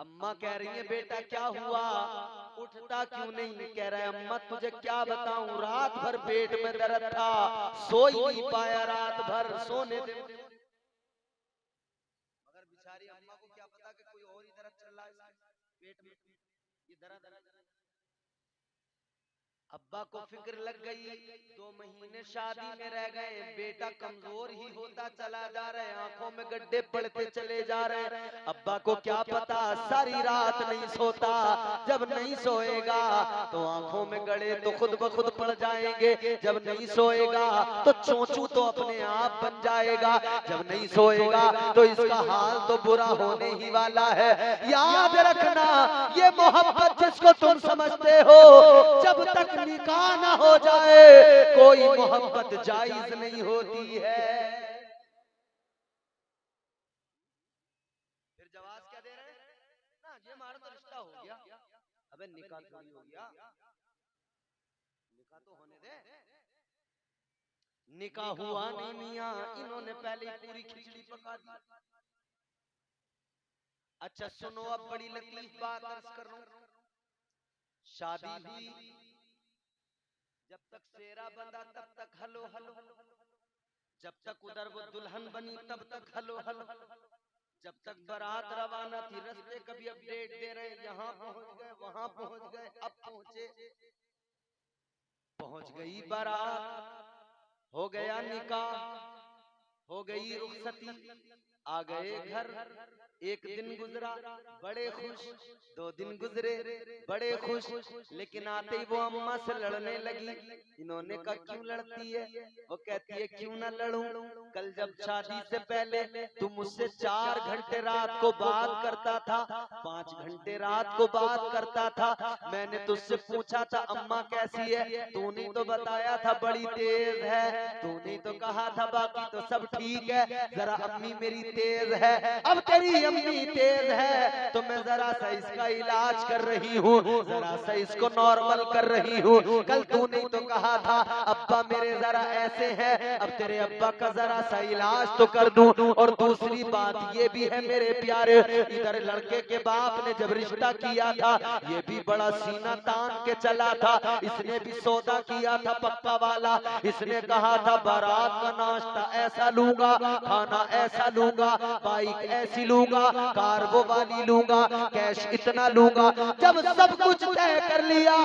अम्मा कह रही है बेटा क्या हुआ, उठता क्यों नहीं? कह रहा है अम्मा तुझे क्या बताऊं, रात भर पेट में दर्द था, सो ही नहीं पाया रात भर, सोने दे। मगर बेचारी अम्मा को क्या पता कि कोई और ही दर्द चल रहा है पेट में, ये दर्द। अब्बा को फिक्र लग गई, 2 महीने शादी में रह गए, बेटा कमजोर ही होता चला जा रहा है, आंखों में गड्ढे पड़ते चले जा रहे हैं। अब्बा को क्या पता, सारी रात नहीं सोता, जब नहीं सोएगा तो आंखों में गड़े तो खुद ब खुद पड़ जाएंगे, जब नहीं सोएगा तो चोंचू तो अपने आप बन जाएगा, जब नहीं सोएगा तो इसका हाल तो बुरा होने ही वाला है। याद रखना, ये मोहब्बत जिसको तुम समझते हो, जब तक निकाह ना हो जाए कोई मोहब्बत जायज नहीं होती है। फिर जवाब क्या दे रहे हैं ना, ये हमारा तो रिश्ता हो गया। अबे निकाह थोड़ी हो गया, निकाह तो होने दे। निकाह हुआ नहीं मियां, इन्होंने पहले पूरी खिचड़ी पका दी। अच्छा सुनो, अब बड़ी लतीफ बात अर्ज कर रहा हूं। शादी हुई, जब तक सेरा बंधा तब तक हलो हलो, जब तक उधर वो दुल्हन बनी तब तक हलो हलो, जब तक बारात रवाना थी रास्ते कभी अपडेट दे रहे, यहाँ पहुंच गए वहां पहुंच गए, अब पहुंच गई बारात, हो गया निकाह, हो गई रुखसती, आ गए घर। एक दिन गुजरा बड़े खुश, 2 दिन गुजरे बड़े खुश, लेकिन आते ही वो अम्मा से लड़ने लगी। इन्होंने कहा क्यों लड़ती है? वो कहती है क्यों ना लड़ूं, कल जब शादी से पहले तू मुझसे 4 घंटे रात को बात करता था, 5 घंटे रात को बात करता था, मैंने तुझसे पूछा था अम्मा कैसी है, तूने तो बताया था बड़ी तेज है, तूने तो कहा था बाकी तो सब ठीक है, जरा अम्मी मेरी तेज है। अब तेरी अम्मी तेज है तो मैं जरा सा इसका इलाज कर रही हूँ, जरा सा इसको नॉर्मल कर रही हूँ। कल तूने तो कहा था अब्बा मेरे जरा ऐसे हैं, अब तेरे अब्बा का जरा सा इलाज तो कर दूं। और दूसरी बात ये भी है मेरे प्यारे, इधर लड़के के बाप ने जब रिश्ता किया था ये भी बड़ा सीना तान के चला था, इसने भी सौदा किया था पक्का वाला, इसने कहा था बारात का नाश्ता ऐसा लूंगा, खाना ऐसा लूंगा, बाइक ऐसी लूंगा, कार वो वाली लूंगा, कैश इतना लूंगा। जब सब कुछ तय कर लिया,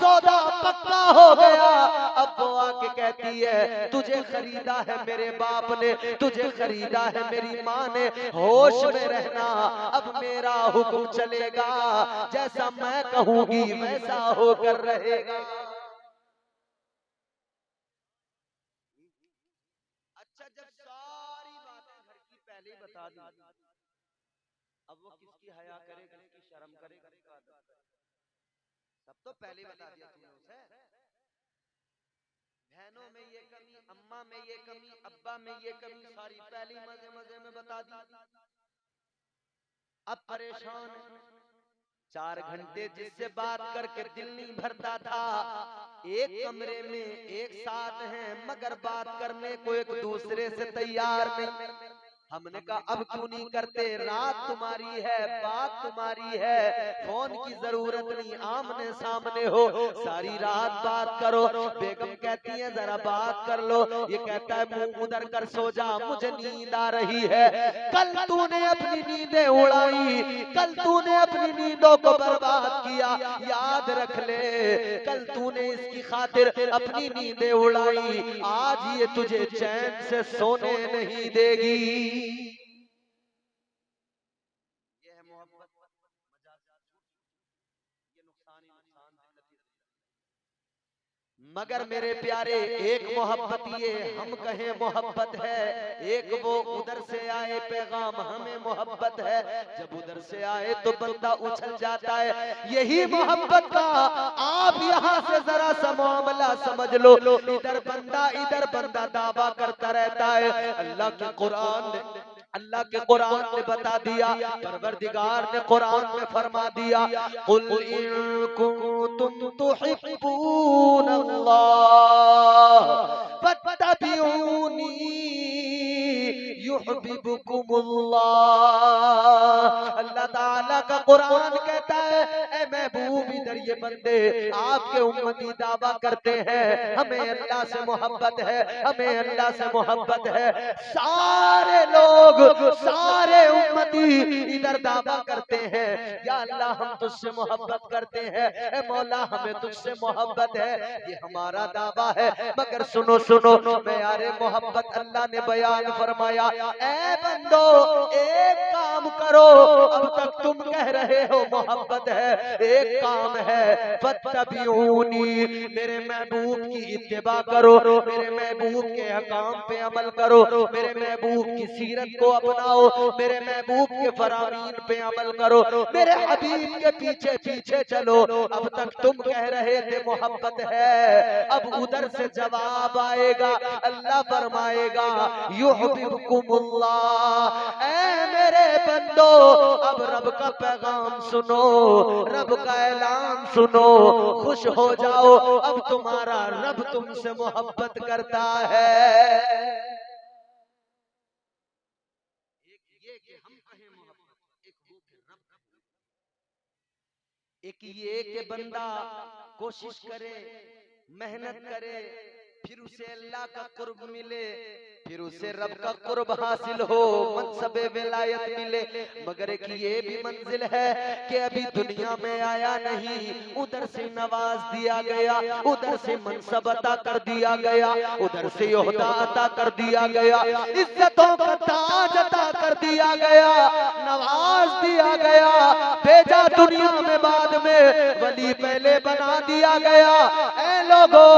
सौदा पक्का हो गया, अब वो आके कहती है तुझे खरीदा है मेरे बाप ने, तुझे खरीदा है मेरी माँ ने, होश में रहना, अब मेरा हुक्म चलेगा, जैसा मैं कहूंगी वैसा होकर रहेगा। अच्छा जब सारी बातें घर की पहले ही बता दी, अब वो किसकी हया करे, किसकी शर्म करे, किसका सब तो पहले ही बता दिया तुमने उसे। बहनों में ये कमी, अम्मा में ये कमी, अब्बा में ये कमी, सारी पहली मजे मजे में बता दी। अब परेशान, 4 घंटे जिससे बात करके दिल नहीं भरता था, एक कमरे में एक साथ हैं मगर बात करने को एक दूसरे से तैयार नहीं। हमने कहा अब क्यों नहीं करते, रात तुम्हारी है, बात तुम्हारी है, फोन की जरूरत नहीं, आमने सामने हो, सारी रात बात करो। बेगम कहती है जरा बात कर लो, ये कहता है मुंह उधर कर सो जा, मुझे नींद आ रही है। कल तूने अपनी नींदें उड़ाई, कल तूने अपनी नींदों को बर्बाद किया, याद रख ले, कल तूने इसकी खातिर अपनी नींदें उड़ाई, आज ये तुझे चैन से सोने नहीं देगी। ये है मोहब्बत, ये नुकसान ही नुकसान। मगर मेरे प्यारे एक मोहब्बत ये हम कहें मोहब्बत है, एक वो उधर से आए पैगाम हमें मोहब्बत है, जब उधर से आए तो बंदा उछल जाता है। यही मोहब्बत का आप यहाँ से जरा सा मामला समझ लो, इधर बंदा दावा करता रहता है। अल्लाह के कुरान ने बता दिया, परवरदिगार ने कुरान में फरमा दिया, कुल इन कुंतुम तुहिब्बून अल्लाह फत्तबिऊनी युहिब्बुकुमुल्लाह। अल्लाह ताला का कुरान कहता है, ए महबूब इधर ये बंदे आपके उम्मती दावा करते हैं हमें अल्लाह से मोहब्बत है, हमें अल्लाह से मोहब्बत है। सारे लोग, सारे उम्मती इधर दावा करते हैं या अल्लाह हम तुझसे मोहब्बत करते हैं, ए मौला हमें तुझसे मोहब्बत है, ये हमारा दावा है। मगर सुनो सुनो यारे मोहब्बत अल्लाह ने बयान फरमाया, ए बंदो एक काम करो, अब तक तुम कह रहे हो मोहब्बत है, एक काम है फत्तबिऊनी, मेरे महबूब की इत्तिबा करो, मेरे महबूब के हकाम पे अमल करो, मेरे महबूब की सीरत को अपनाओ, मेरे महबूब के फरामीन पे अमल करो, मेरे हबीब के पीछे पीछे चलो। अब तक तुम कह रहे थे मोहब्बत है, अब उधर से जवाब आएगा, अल्लाह फरमाएगा युहिब्बुकुमुल्लाह। ऐ मेरे बंदो अब रब का पैगाम सुनो, रब का ऐलान सुनो, खुश हो जाओ, अब तुम्हारा रब तुमसे मोहब्बत करता है। एक ये कि हम कहें मोहब्बत, एक वो कि रब, एक ये कि बंदा कोशिश करे, मेहनत करे, फिर उसे अल्लाह का कुर्ब मिले, फिर उसे रब का कुर्ब हासिल हो, मनसबे विलायत मिले। मगर एक ये भी मंजिल है कि अभी दुनिया में आया नहीं, उधर से नवाज दिया गया, उधर से मनसब अता कर दिया गया, उधर से ओहदा अता कर दिया गया, इज्जतों का ताज अता कर दिया गया, नवाज दिया गया, भेजा दुनिया में, बाद में वली पहले बना दिया गया। ऐ लोगों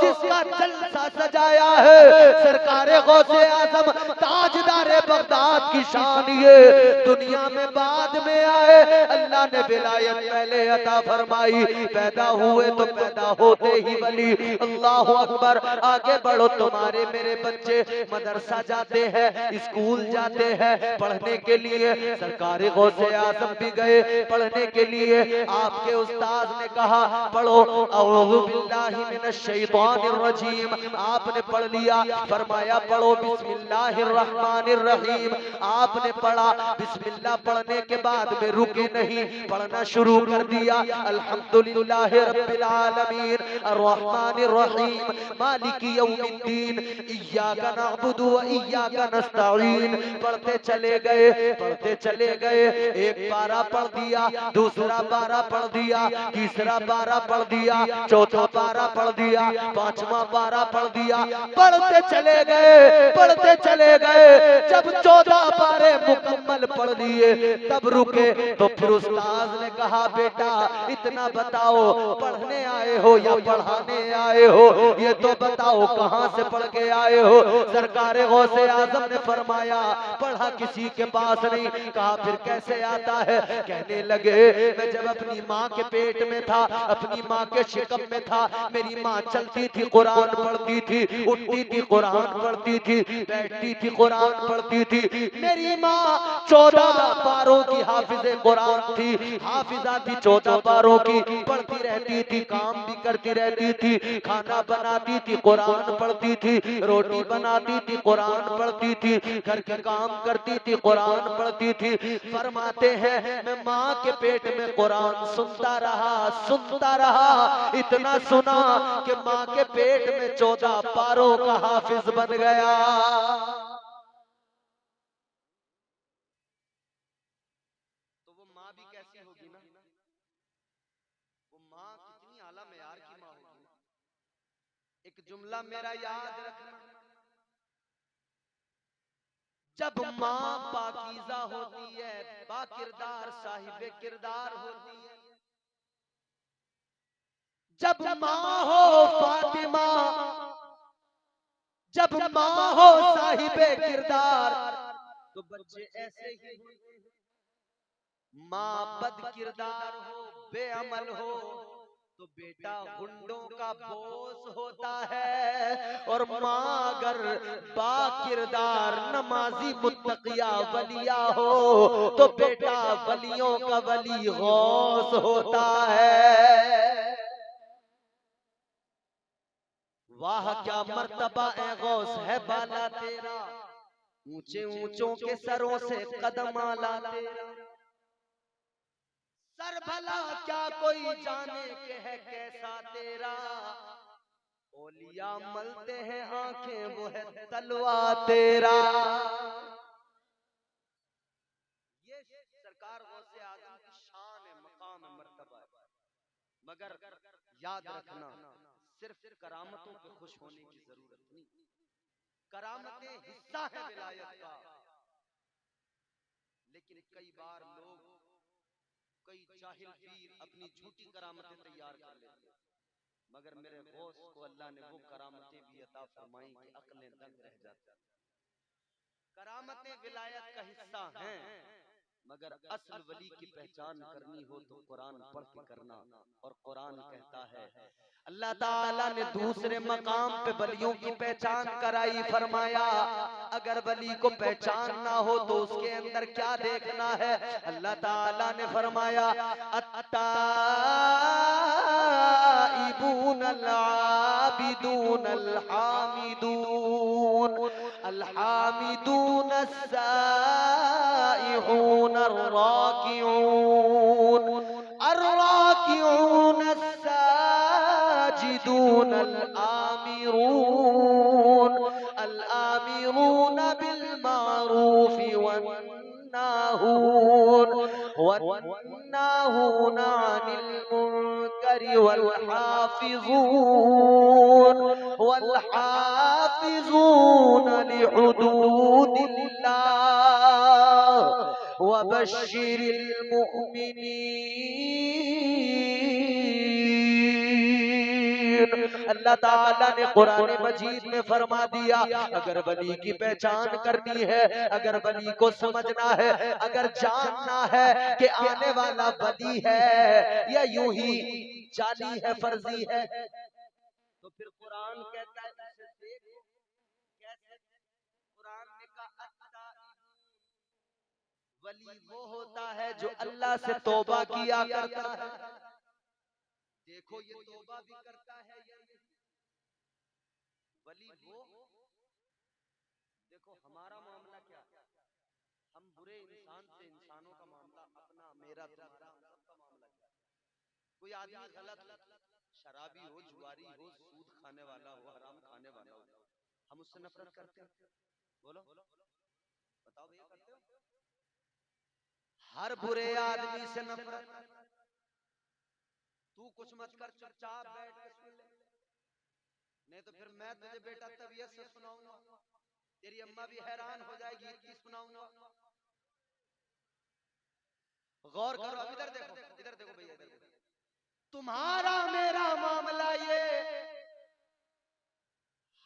जिसका जलसा सजाया है सरकारे गौसे आजम ताजदारे बगदाद की शान, ये दुनिया में बाद में आए, अल्लाह ने विलायत पहले अता फरमाई। पैदा हुए तो पैदा होते ही वली, अल्लाह अकबर। आगे बढ़ो, तुम्हारे मेरे बच्चे मदरसा जाते हैं, स्कूल जाते हैं पढ़ने के लिए, सरकारे गौसे आजम भी गए पढ़ने के लिए। आपके उस्ताद ने कहा पढ़ो औज़ु बिल्लाहि मिनश शैतानिर रजीम, आपने पढ़ लिया, फरमाया पढ़ो बिस्मिल्लाहिर रहमानिर रहीम, आपने पढ़ा, बिस्मिल्लाह पढ़ने के बाद में रुके नहीं, पढ़ना शुरू कर दिया, अल्हम्दुलिल्लाहि रब्बिल आलमीन अर्रहमानिर रहीम मालिकी यौमिद्दीन इय्याका नअबुदु व इय्याका नस्तईन। पढ़ते चले गए, पढ़ते चले गए, एक पारा पढ़ दिया, दूसरा पारा पढ़ दिया, तीसरा पारा पढ़ दिया, चौथा पारा पढ़ दिया, पांचवा पारा पढ़ दिया, पढ़ते चले गए, पढ़ते चले गए। जब 14 पारे मुकम्मल पढ़ लिए तब रुके, तो फिर उस्ताद ने कहा बेटा इतना बताओ, पढ़ने आए हो या पढ़ाने आए हो, ये तो बताओ कहां से पढ़ के आए हो। सरकारे गौसे आजम ने फरमाया पढ़ा किसी के पास नहीं। कहा फिर कैसे आता है? कहने लगे मैं जब अपनी माँ के पेट में था, अपनी माँ के शिकम में था, मेरी माँ चलती थी कुरान पढ़ती थी, उठती थी कुरान पढ़ती थी, बैठती थी कुरान पढ़ती थी। मेरी माँ 14 पारों की हाफिज़े कुरान थी, हाफिजा थी 14 पारों की, पढ़ती रहती थी, काम भी करती रहती थी, खाना बनाती थी कुरान पढ़ती थी, रोटी बनाती थी कुरान पढ़ती थी, घर के काम करती थी कुरान पढ़ती थी। फरमाते हैं मैं माँ के पेट में कुरान सुनता रहा, सुनता रहा, इतना सुना कि माँ के पेट में 14 पारों का हाफिज बन गया। तो वो माँ भी कैसी होगी ना, वो माँ कितनी आला मेयार की माँ होगी। एक जुमला मेरा याद रखना, जब माँ पाकीज़ा होती है, बाकिरदार साहिबे किरदार होती है, जब माँ हो फातिमा, जब माँ हो साहिबे किरदार, तो बच्चे ऐसे ही होते हैं। माँ बद किरदार हो, बेअमल हो, तो बेटा गुंडों का बोझ होता है। और माँ अगर बाकिरदार नमाजी मुत्तकिया वलिया हो, तो बेटा वलियों का वली गौस होता है। वाह क्या मर्तबा ए गौस है बाला तेरा, ऊंचे ऊंचों के सरों से कदम आला तेरा, सर भला क्या कोई जाने के है कैसा तेरा, ओलिया मलते हैं आंखें वो है तलवा तेरा। ये सरकार गौसे आजम की शान है, मकाम है, मर्तबा है। मगर याद रखना, सिर्फ करामतों पे खुश होने की जरूरत नहीं, करामतें हिस्सा है विलायत का। लेकिन कई बार लोग, कई जाहिल पीर अपनी झूठी करामतें तैयार कर लेते हैं। मगर मेरे गौस को अल्लाह ने वो करामतें भी अता फरमाई कि अक्लें दंग रह जाती। करामतें विलायत का हिस्सा हैं, मगर असल वली की पहचान करनी हो तो कुरान पढ़ के करना। और कुरान कहता है, अल्लाह ताला ने दूसरे मकाम पे वलियों की पहचान कराई, फरमाया अगर वली को पहचान ना हो तो उसके अंदर क्या देखना है। अल्लाह ताला ने फरमाया अत्ताइबून अल-आबिदून अल-हामिदून अल-हामिदून अस्साइहून अर्राकिऊन अर्राकिऊन अस्साजिदून अल-आमिरून अल-आमिरून बिल मारूफ वन्नाहून अनिल मुनकर वल्हाफिजून लिहुदूदिल्लाह वबश्शिरिल मुमिनीन। अल्लाह ताला ने कुरान मजीद में फरमा दिया, अगर वली की पहचान करनी है, अगर वली को समझना है, अगर जानना है कि आने वाला वली है या यूं ही जाली है, फर्जी है, तो फिर कुरान कहता है उसे देखो। कैसे? कुरान ने कहा वली वो होता है जो अल्लाह से तौबा किया करता है। देखो ये तौबा भी करता है या नहीं? वली वो, देखो हमारा मामला क्या है, हम बुरे इंसान से, इंसानों का मामला अपना मेरा तुम्हारा हम सबका मामला क्या है। कोई आदमी गलत शराबी हो, जुआरी हो, सूद खाने वाला हो, हराम खाने वाला हो, हम उससे नफरत करते हैं? बोलो बताओ भैया, करते हो? हर बुरे आदमी से नफरत। तू कुछ मत कर, चुपचाप बैठ के सुन ले, नहीं तो फिर मैं तुझे बेटा तबीयत से सुनाऊंगा, तेरी अम्मा भी हैरान हो जाएगी, इतनी सुनाऊंगा। गौर करो, अब इधर देखो, इधर देखो भैया, इधर देखो। तुम्हारा मेरा मामला ये,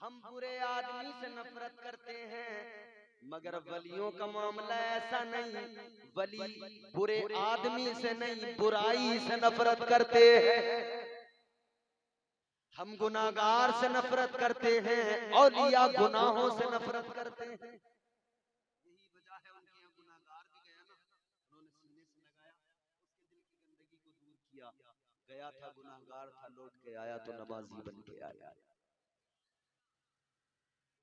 हम बुरे आदमी से नफरत करते हैं, मगर वलियों का मामला ऐसा नहीं। वली बुरे आदमी से नहीं, बुराई से नफरत करते हैं। हम गुनाहगार से नफरत करते हैं, औलिया गुनाहों से नफरत करते हैं। यही वजह है उनके यहाँ गुनाहगार भी गया ना, उन्होंने सीने से लगाया, उसके दिल की गंदगी को दूर किया, गया था गुनाहगार था, लौट के आया तो नमाजी बन के आया।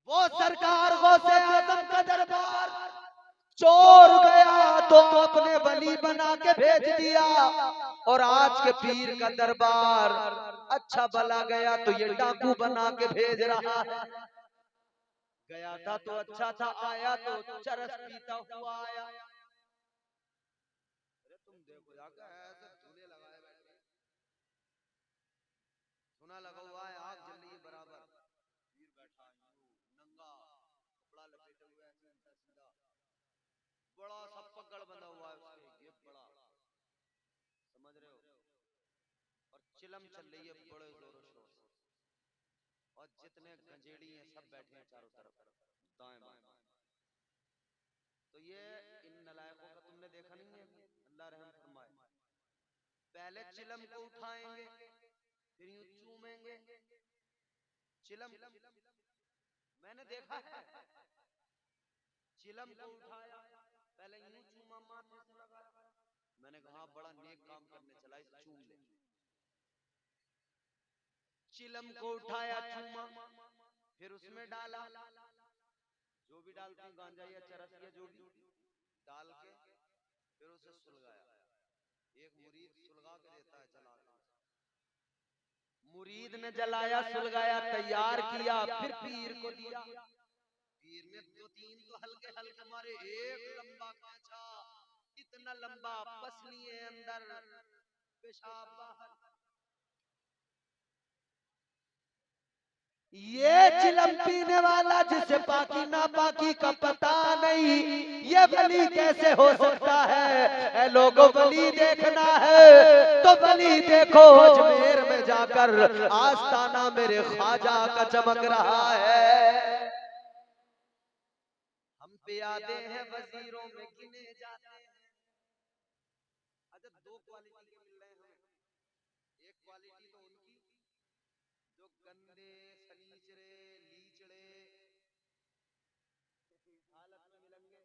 वो सरकार गौसे आजम का दरबार चोर गया तो अपने वली बना के भेज दिया, और आज के पीर का दरबार अच्छा भला गया तो ये डाकू बना के भेज रहा है। गया था तो अच्छा था, आया तो चरस पीता हुआ आया। अरे तुम देखो जाकर ऐसे झूले लगाए बैठे, सुना लगा हुआ है, आग जल रही है बराबर, पीर बैठा नंगा कपड़ा लपेटे हुए ऐसे सीधा, बड़ा सा पगड़ बंधा हुआ है उसके, ये बड़ा, समझ रहे हो, और चिलम चल रही है बड़े जोरों शोर से, और जितने गंजेड़ी हैं सब बैठे हैं चारों तरफ दाएं बाएं। तो ये इन नलायकों का तुमने देखा नहीं है? अल्लाह रहम फरमाए, पहले चिलम को उठाएंगे, फिर यूं चूमेंगे चिलम, मैंने देखा है। चिलम को उठाया, पहले यूं चूमा, माथे से लगाया, मैंने कहा बड़ा नेक काम करने चला, इस चूम ले। चिलम को उठाया, चूमा, फिर उसमें डाला, जो भी डालते हैं गांजा या चरस या जो भी डाल के फिर उसे सुलगाया। एक मुरीद सुलगा के देता है जला के। मुरीद ने जलाया सुलगाया तैयार किया फिर पीर को दिया। पीर ने दो तीन तो हल्के हल्के मारे, एक लंबा खींचा, इतना लंबा पसलिए अंदर पेशाब बाहर। ये चिलम पीने वाला जिसे पाकी ना पाकी का पता नहीं, ये वली कैसे हो सकता है? लोगों वली देखना है तो वली देखो अजमेर में जाकर, आस्ताना मेरे ख्वाजा का चमक रहा है। हम पे आते हैं वजीरों में गिने जाते हैं। अच्छा, दो क्वालिटी के मिल रहे हैं हमें। एक क्वालिटी तो उनकी जो गंदे सनीचरे लीचड़े हालत में मिलेंगे,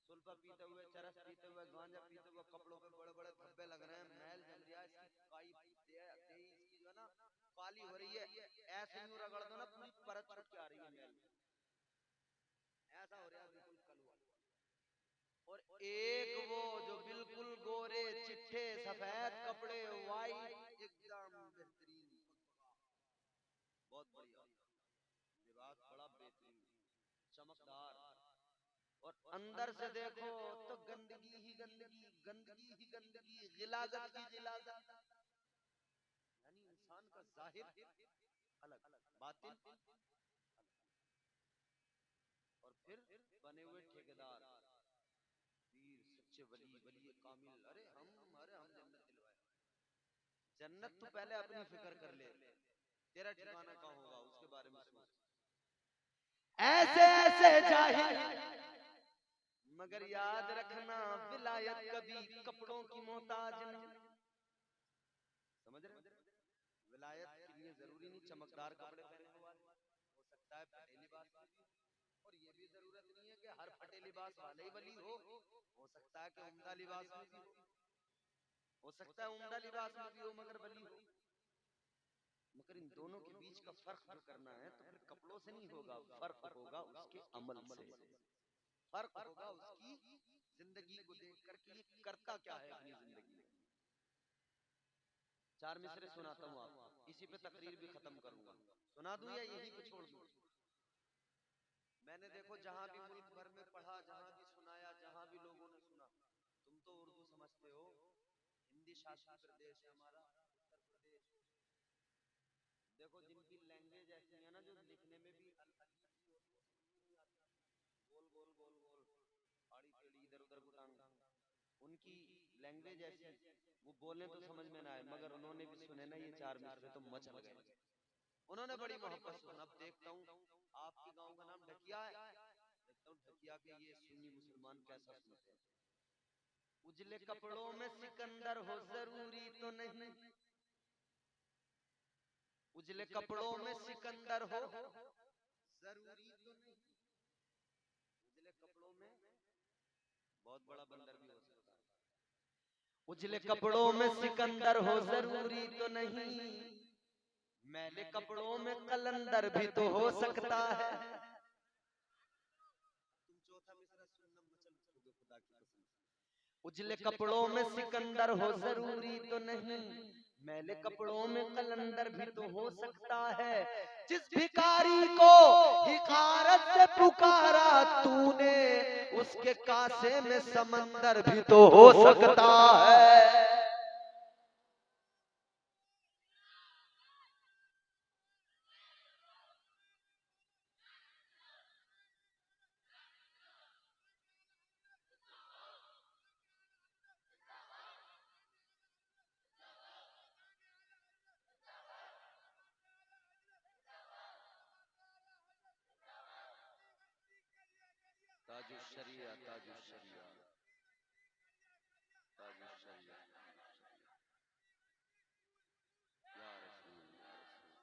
सुल्फा पीते हुए, चरस पीते हुए, गांजा पीते हुए, कपड़ों पे बड़े बड़े धब्बे लग रहे हैं, मैल जम रहा है, इसकी काई देही इसकी जो है ना काली हो रही है, ऐसे यूं रगड़ दो ना पूरी परत छूट के आ रही है मैल, ऐसा हो रहा है बिल्कुल कलवा। और एक वो जो बिल्कुल गोरे चिट्टे सफेद कपड़े वाइट एकदम बेहतरीन, बहुत बढ़िया लिबास, बड़ा बेहतरीन चमकदार, और अंदर से देखो तो गंदगी ही गंदगी, गंदगी ही गंदगी, गिलाजत ही गिलाजत। यानी इंसान का जाहिर अलग, बातिन अलग। और फिर बने हुए ठेकेदार, पीर सच्चे वली, वली कामिल। अरे हम जन्नत दिलवाए। जन्नत तो पहले अपनी फिक्र कर ले, तेरा ठिकाना कहाँ होगा उसके बारे में सोच। ऐसे ऐसे जाहिल, मगर याद रखना विलायत कभी कपड़ों की मोहताज नहीं। समझ रहे? विलायत के लिए जरूरी नहीं चमकदार कपड़े पहनने वाले, हो सकता है फटे लिबास में भी, और ये भी जरूरत नहीं है कि हर फटे लिबास वाले ही वली हो सकता है कि उम्दा लिबास में भी हो सकता है उम्दा लिबास में भी हो मगर वली हो। मगर इन दोनों के बीच का फर्क जो करना है तो फिर कपड़ों से नहीं होगा, फर्क होगा उसके अमल से, फर्क होगा उसकी जिंदगी को देखकर कि ये करता क्या है अपनी जिंदगी में। चार मिसरे सुनाता हूँ आपको, इसी पे तकरीर भी खत्म करूंगा। सुना दूं या यहीं पे छोड़ दूं? मैंने देखो जहां भी मुल्क भर में पढ़ा, जहां भी सुनाया, जहां भी लोगों ने सुना, तुम तो उर्दू समझते हो, हिंदी शासित प्रदेश है हमारा उत्तर प्रदेश। देखो जिनकी लैंग्वेज ऐसी है ना जो लिखने में भी अजीब सी होती है, समझ में नहीं आती, गोल गोल गोल गोल आड़ी टेढ़ी इधर उधर गुतांग, उनकी लैंग्वेज ऐसी, वो बोले तो समझ में ना आए, मगर उन्होंने भी सुने ना ये चार मिसरे तो मचल गए। उन्होंने बड़ी मोहब्बत से सुना। अब देखता हूँ आपके गांव का नाम ढकिया है, देखता हूँ ढकिया के ये सुन्नी मुसलमान कैसा सुनते हैं। उजले कपड़ों में सिकंदर हो जरूरी तो नहीं, उजले कपड़ों में सिकंदर हो जरूरी तो नहीं, उजले कपड़ों में बहुत बड़ा बंदर भी हो सकता है, उजले कपड़ों में सिकंदर हो जरूरी तो नहीं, मैले कपड़ों में कलंदर भी तो हो सकता है। तुम चौथा मिसरा सुनना मचल उठोगे खुदा की कसम। उजले कपड़ों में सिकंदर हो जरूरी तो नहीं, मैले कपड़ों में कलंदर भी तो हो सकता है। जिस भिखारी को हिकारत से पुकारा तूने, उसके कासे में समंदर भी तो हो सकता है। ताजुश्शरिया ताजुश्शरिया ताजुश्शरिया, या रसूल या रसूल।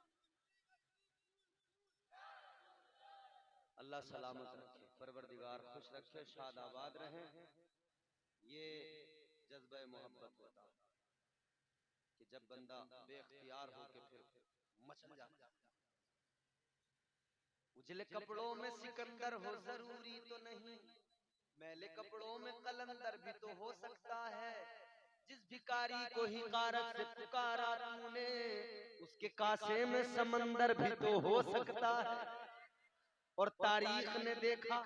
अल्लाह सलामत रखे, परवरदिगार खुश रखे, शाद आबाद रहें। ये जज्बे मोहब्बत होता कि जब बंदा बेख्तियार हो के फिर मचल जाता है। उजले कपड़ों में सिकंदर हो जरूरी तो नहीं, मैले कपड़ों में कलंदर भी तो हो सकता है। जिस भिखारी को हिकारत से पुकारा तूने, उसके कासे में समंदर भी तो हो सकता है। और तारीख ने देखा,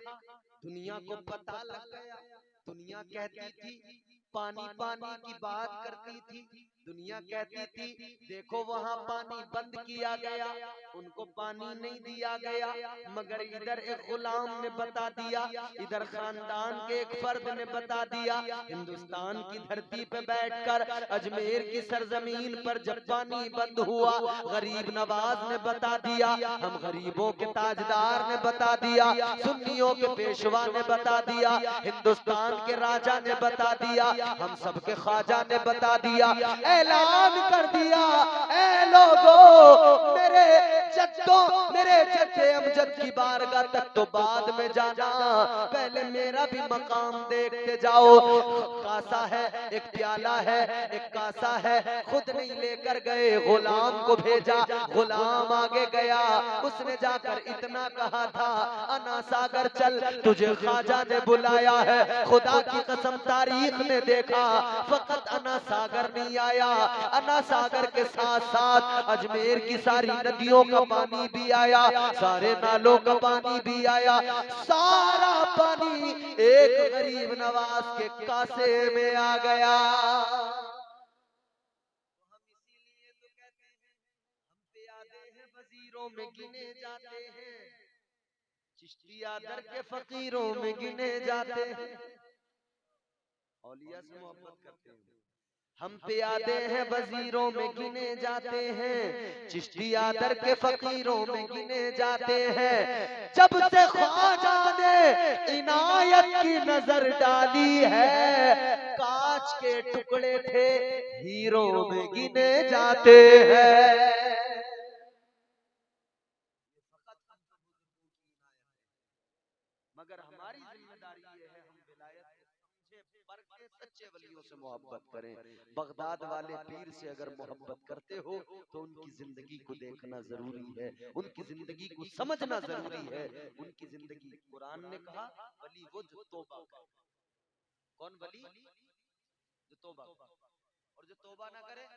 दुनिया को पता लग गया, दुनिया कहती थी पानी पानी की बात करती थी, दुनिया कहती थी देखो वहां पानी बंद किया गया, उनको पानी नहीं दिया गया। मगर इधर एक गुलाम ने बता दिया, इधर खानदान के एक फर्द ने बता दिया, हिंदुस्तान की धरती पे बैठकर अजमेर की सरजमीन पर जब पानी बंद हुआ, गरीब नवाज ने बता दिया, हम गरीबों के ताजदार ने बता दिया, सुन्नियों के पेशवा ने बता दिया, हिंदुस्तान के राजा ने बता दिया, हम सबके ख्वाजा ने बता दिया, ऐलान कर दिया, ऐ लोगों मेरे जद्दों मेरे जद्दे अमजद की बारगाह तक तो बाद में जाना, पहले मेरा भी मकाम देखते जाओ। कासा है, एक प्याला है, एक कासा है, खुद नहीं लेकर गए, गुलाम को भेजा, गुलाम आगे गया, उसने जाकर इतना कहा था, अना सागर चल, तुझे ख्वाजा ने बुलाया है। खुदा की कसम तारीख ने देखा, फकत अना सागर नहीं आया, अना सागर के साथ साथ अजमेर की सारी नदियों का पानी भी आया, सारे नालों का पानी भी आया, सारा पानी एक गरीब नवाज के कासे में आ गया। हम इसीलिए तो कहते हैं, हम पे यादें हैं वजीरों में गिने जाते हैं, चिश्तिया दर के फकीरों में गिने जाते हैं। औलिया से मोहब्बत करते हैं, हम पे यादें हैं वजीरों में गिने जाते हैं, चिश्तिया दर के फकीरों में गिने जाते हैं। जब से ख्वाजा ने इनायत की नजर डाली है, कांच के टुकड़े थे हीरो में गिने जाते हैं। मगर हमारी जिम्मेदारी ये है, हम विलायत समझे पर के सच्चे वलियों से मोहब्बत करें। बगदाद वाले पीर से अगर मोहब्बत करते हो तो उनकी जिंदगी को देखना जरूरी है, उनकी जिंदगी को समझना जरूरी है। उनकी जिंदगी, कुरान ने कहा वली वो जो तौबा करे। कौन वली? जो तौबा करे, और जो तौबा ना करे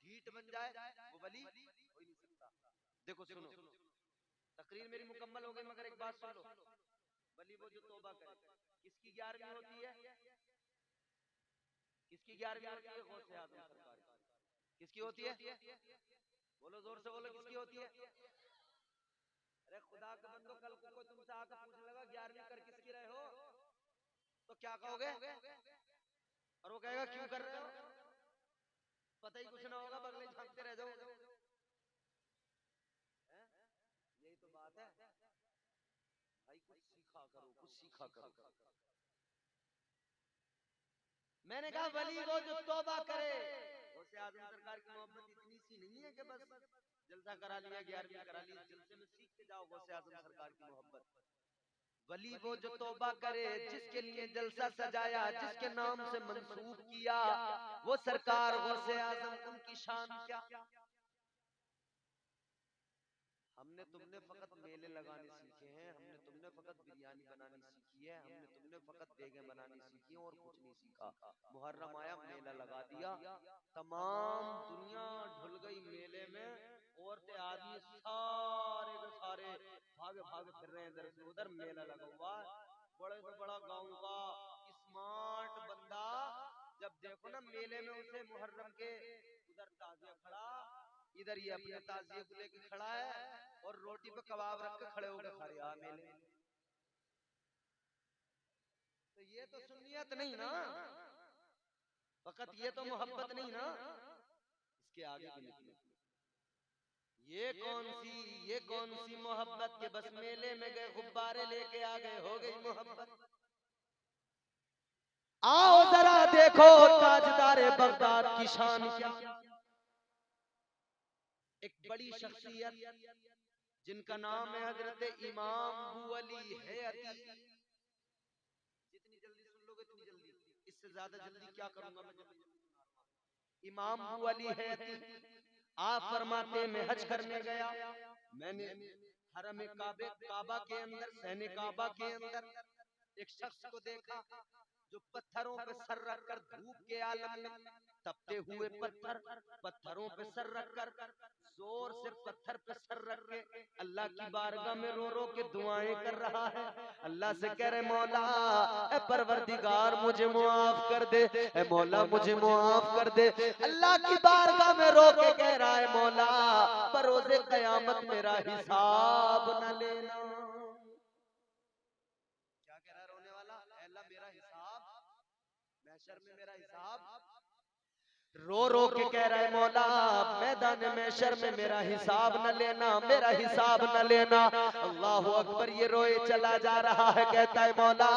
ढीठ बन जाए वो वली हो ही नहीं सकता। देखो सुनो, तकरीर मेरी मुकम्मल हो गई, मगर एक बात सुन लो, वली वो जो तौबा करे। किसकी 11वीं होती है? किसकी 11वीं होती है? गौसे आजम सरकार की। किसकी होती है? बोलो जोर से बोलो, किसकी होती है? अरे खुदा के बंदो, कल को कोई तुमसे आकर पूछने लगा 11वीं कर किसकी रहे हो, तो क्या कहोगे? और वो कहेगा क्यों कर रहे हो, पता ही कुछ ना होगा, बगले झांकते रह जाओगे। यही तो बात है भाई, कुछ सीखा करो, कुछ सीखा करो। मैंने कहा वली वो जो तौबा करे। गौसे आजम सरकार की मोहब्बत इतनी सी नहीं है कि बस जलसा करा लिया, 11वीं करा ली, जलसे में सीख के जाओ गौसे आजम सरकार की मोहब्बत। वली वो जो तौबा करे, जिसके लिए जलसा सजाया, जिसके नाम से मंसूब किया, वो सरकार गौसे आजम, उनकी शान क्या। हमने तुमने फकत मेले लगाने सीखे हैं, हमने तुमने फकत बिरयानी बनानी सीखी है, हमने तुमने फकत देगे बनानी सीखी और कुछ नहीं सीखा। मुहर्रम आया, मेला लगा दिया, तमाम दुनिया ढुल गई मेले में, औरतें आदमी सारे के सारे भागे भागे फिर रहे हैं इधर से उधर, मेला लगा हुआ। बड़े से बड़ा गांव का स्मार्ट बंदा जब देखो ना मेले में, उसे मुहर्रम के उधर ताजिया खड़ा, इधर ये अपने ताजिए को लेके खड़ा है, और रोटी पे कबाब रख के खड़े होकर खा रहा मेले। तो ये तो सुन्नियत नहीं ना, फकत ये तो मोहब्बत नहीं ना, इसके आगे भी निकले। ये कौन सी मोहब्बत के बस मेले में गए गुब्बारे लेके आ गए, हो गई मोहब्बत। आओ जरा देखो ताजदारे बगदाद की शान क्या। एक बड़ी शख्सियत जिनका नाम है हजरत इमाम अबू अली हैअती। जितनी जल्दी सुन लोगे इतनी जल्दी, इससे ज्यादा जल्दी क्या करूंगा मैं। इमाम अबू अली हैअती आप फरमाते मैं हज करने गया, मैंने हरम काबे काबा के अंदर, सहने काबा के अंदर एक शख्स को देखा जो पत्थरों पे सर रखकर धूप के आलम में, तपते हुए पत्थर, पत्थरों पे सर रखकर, जोर से पत्थर पे सर रख के अल्लाह की बारगाह में रो रो के दुआएं कर रहा है। अल्लाह से कह रहे मौला ए परवरदिगार मुझे मुआफ कर दे, ए मौला मुझे मुआफ कर दे। अल्लाह की बारगाह में रो के कह रहा है मौला बरोज़े क़यामत मेरा हिसाब न लेना। क्या कह रहा है रोने वाला? अल्लाह मेरा हिसाब, महशर में मेरा हिसाब, रो रो के कह रहा है मौला मैदान महशर में मेरा हिसाब न लेना, मेरा हिसाब न लेना। अल्लाह अकबर, ये रोए चला जा रहा है, कहता है मौला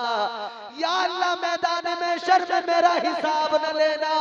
या अल्लाह मैदान महशर में मेरा हिसाब न लेना,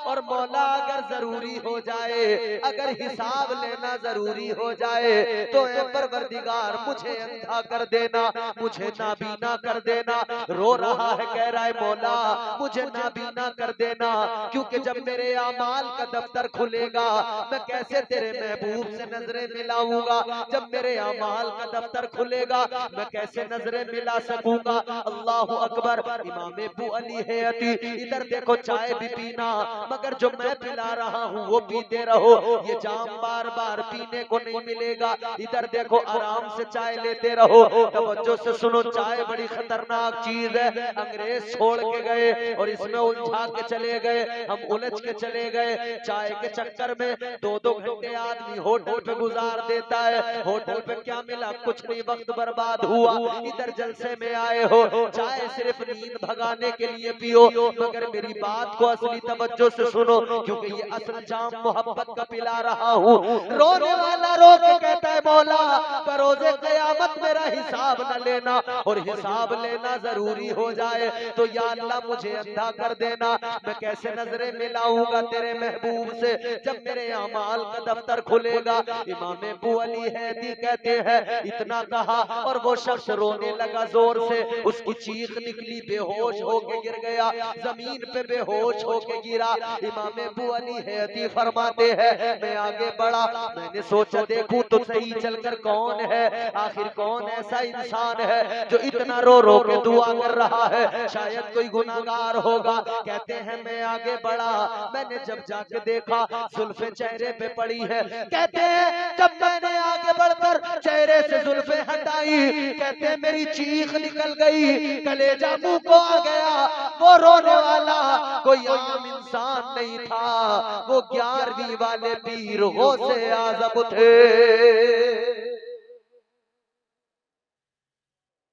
और मौला अगर जरूरी हो जाए, अगर हिसाब लेना जरूरी हो जाए तो ए परवरदिगार मुझे अंधा कर देना, मुझे नाबीना कर देना। रो रहा है, कह रहा है मौला मुझे नाबीना कर देना, क्योंकि जब मेरे अमाल का दफ्तर खुलेगा मैं कैसे तेरे महबूब से नजरें मिलाऊंगा, जब मेरे अमाल का दफ्तर खुलेगा मैं कैसे नजरें मिला सकूंगा। अल्लाह अकबर। इमाम अबू अली हयाती, इधर देखो चाय भी पीना, मगर जो मैं पिला रहा हूँ वो पीते रहो, ये जाम बार बार पीने को नहीं मिलेगा। इधर देखो आराम से चाय लेते रहो, तवज्जो से सुनो, चाय बड़ी खतरनाक चीज है। अंग्रेज छोड़ के गए और इसमें उलझा के चले गए, हम उलझ के चले गए। चाय के चक्कर में 2-2 घंटे आदमी होटल पे गुजार देता है, होटल पे क्या मिला, कुछ नहीं, वक्त बर्बाद हुआ। इधर जलसे में आए हो, चाय सिर्फ नींद भगाने के लिए पियो, मगर मेरी बात को असली तवज्जो से सुनो, क्योंकि ये असल जाम मोहब्बत का पिला रहा हूँ। रोने वाला रो के कहता है मौला बरोज़े क़यामत मेरा हिसाब न लेना, और हिसाब लेना जरूरी हो जाए तो या अल्लाह मुझे अंधा कर देना, मैं कैसे नजरें मिलाऊंगा तेरे महबूब से जब मेरे अमाल का दफ्तर खुलेगा। इमाम अबू अली हैदी कहते हैं इतना कहा और वो शख्स रोने लगा जोर से, उसकी चीख निकली, बेहोश होके गिर गया, जमीन पे बेहोश होके गिरा। इमाम अबू अली हैदी फरमाते हैं मैं आगे बढ़ा, मैंने सोचा देखूं तो सही चलकर कौन है, आखिर कौन ऐसा इंसान है जो इतना रो रो के दुआ कर रहा है, शायद कोई गुनाहगार होगा। कहते हैं मैं आगे बढ़ा, मैंने जब जाके देखा जुल्फे चेहरे पे पड़ी है। कहते हैं जब मैंने आगे बढ़कर चेहरे से जुल्फे हटाई, कहते हैं मेरी चीख निकल गई, कलेजा मुंह को आ गया। वो रोने वाला कोई आम इंसान नहीं था, वो 11वीं वाले पीर गौसे आज़म थे,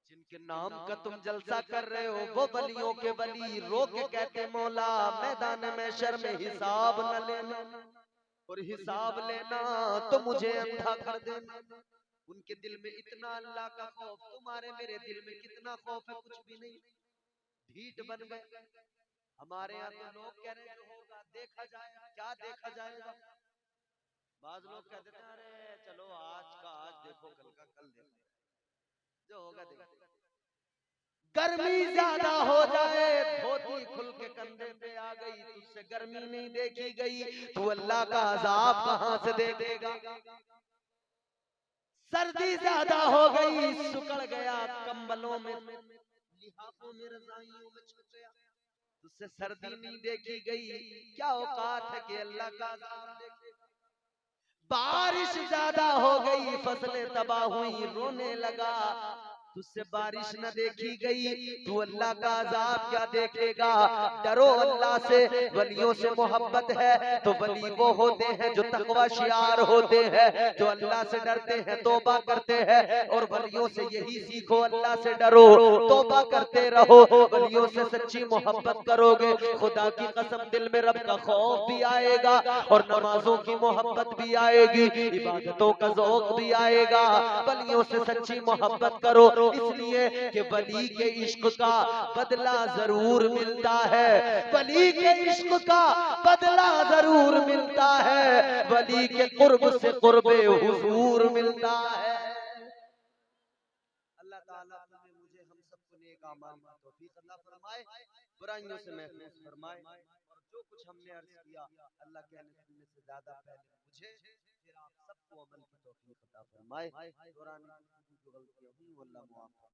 जिनके नाम का तुम जलसा कर रहे हो, वो वलियों के वली रो के कहते मौला मैदान महशर में हिसाब न लेना, और हिसाब लेना तो मुझे अंधा कर देना। उनके दिल में इतना अल्लाह का खौफ, तुम्हारे मेरे दिल में कितना खौफ है, कुछ भी नहीं, ढीठ बन गए। हमारे यहाँ तो लोग कह रहे हैं जो होगा देखा जाएगा, क्या देखा जाएगा। बाज लोग कहते हैं अरे चलो आज का आज देखो, कल का कल देखो, जो होगा देखो। गर्मी ज्यादा हो जाए, धोती खुल के कंधे पे आ गई, तुझसे गर्मी नहीं देखी गई, तू अल्लाह का अजाब कहां से देखेगा। सर्दी ज्यादा हो गई, सुकड़ गया कंबलों में, लिहाफों में, रजाइयों में छुप गया, तुझसे सर्दी नहीं देखी गई, क्या औकात है कि अल्लाह का अजाब देखेगा। बारिश ज्यादा हो गई, फसलें तबाह हुई, रोने लगा, तुझसे बारिश न देखी गई, तू अल्लाह का अजाब क्या देखेगा। डरो अल्लाह से, वलियों से मोहब्बत है तो वली वो होते हैं जो तकवा शियार होते हैं, जो अल्लाह से डरते हैं, तौबा करते हैं, और वलियों से यही सीखो, अल्लाह से डरो, तौबा करते रहो। वलियों से सच्ची मोहब्बत करोगे, खुदा की कसम दिल में रब का खौफ भी आएगा, और नमाजों की मोहब्बत भी आएगी, इबादतों का ज़ौक़ भी आएगा। वलियों से सच्ची मोहब्बत करो, इसलिए कि वली के इश्क का बदला जरूर मिलता है, वली के इश्क का बदला जरूर मिलता है, वली के कुर्ब से कुर्बे हुजूर मिलता है। अल्लाह ताला तुम्हें मुझे हम सबको नेक अमाल की तौफीक अता फरमाए, बुराइयों से महफूज फरमाए। जो कुछ हमने अर्ज किया अल्लाह कहने सुनने से ज्यादा पहले मुझे फिर आप सबको अमल की तौफीक अता फरमाए। दौरान जो गलतियां हुई अल्लाह मुआफ